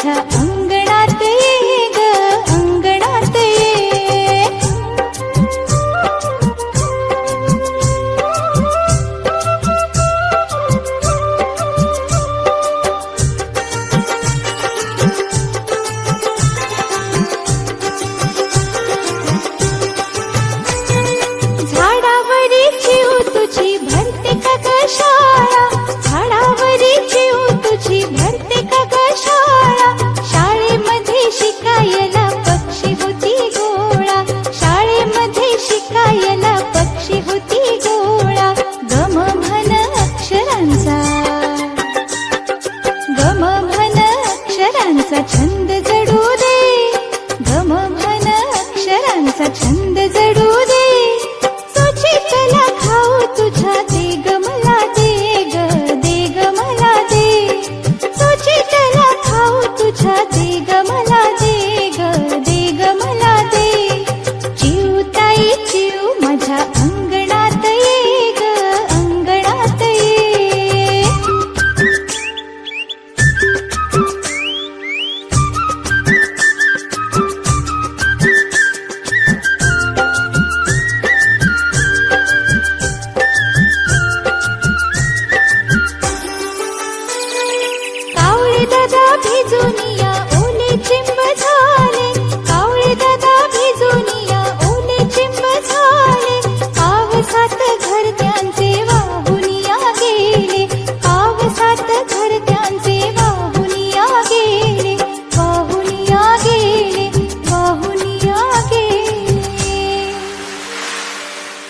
माझ्या अंगणात ये ग अंगणात ये. झाडावरी चिऊ तुझी भरते का ग शाळा, झाडावरी चिऊ तुझी भरते का ग शाळा. शाळेमध्ये शिकायला पक्षी होती गोळा, शाळेमध्ये शिकायला पक्षी होती गोळा. गम म्हण अक्षरांचा, गम म्हण अक्षरांचा छंद जडू दे, गम म्हण अक्षरांचा छंद जडू दे. सोचितला खाऊ तुझ्या दे ग मला दे ग, दे ग मला दे. सोचितला खाऊ तुझ्या दे ग मला दे ग, दे ग मला दे. चिवताई चिव माझ्या अंगणात ये ग अंगणात ये. कावळे दादा भिजून या ओले चिंब झाले, कावळे दादा भिजून या ओले चिंब झाले. पावसात घरट्यांचे वाहून या गेले, पावसात घरट्यांचे वाहून या गेले, वाहून या गेले, वाहून या गेले.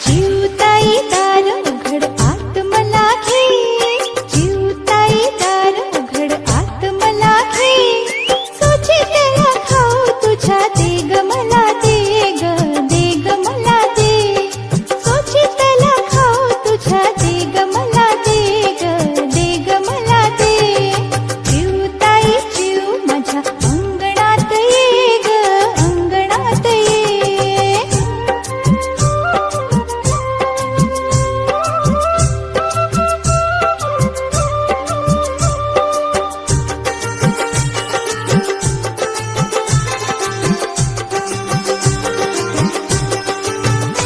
चिवताई दार उघड आत मला घे, चिवताई दार उघड आत मला घे. सोचितला खाऊ तुझ्या दे ग मला दे ग, दे ग मला दे. सोचितला खाऊ तुझ्या दे ग मला दे ग, दे ग मला दे. चिवताई चिव माझ्या अंगणात ये ग अंगणात ये.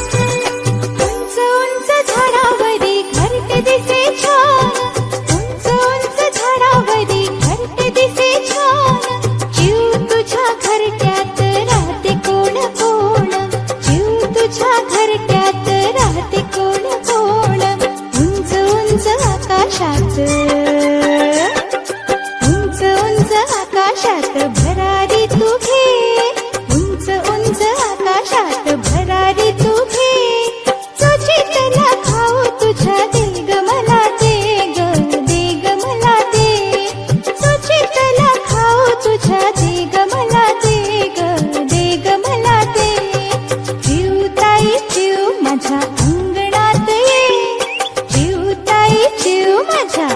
उंच उंच झाडावरी घरटे दिसे छान, उंच उंच झाडावरी घरटे दिसे छान. चिव तुझ्या घरट्यात राहते कोण कोण, चिव तुझ्या घरट्यात राहते कोण कोण. उंच उंच आकाशात, उंच उंच आकाशात भरारी तू घे, उंच उंच आकाशात भरारी तू घे. सोचितला खाऊ तुझ्या दे ग मला दे ग, दे ग मला दे. सोचितला खाऊ तुझ्या दे ग मला दे ग, दे ग मला दे. चिवताई चिव माझ्या अंगणात ये, चिवताई चिव माझ्या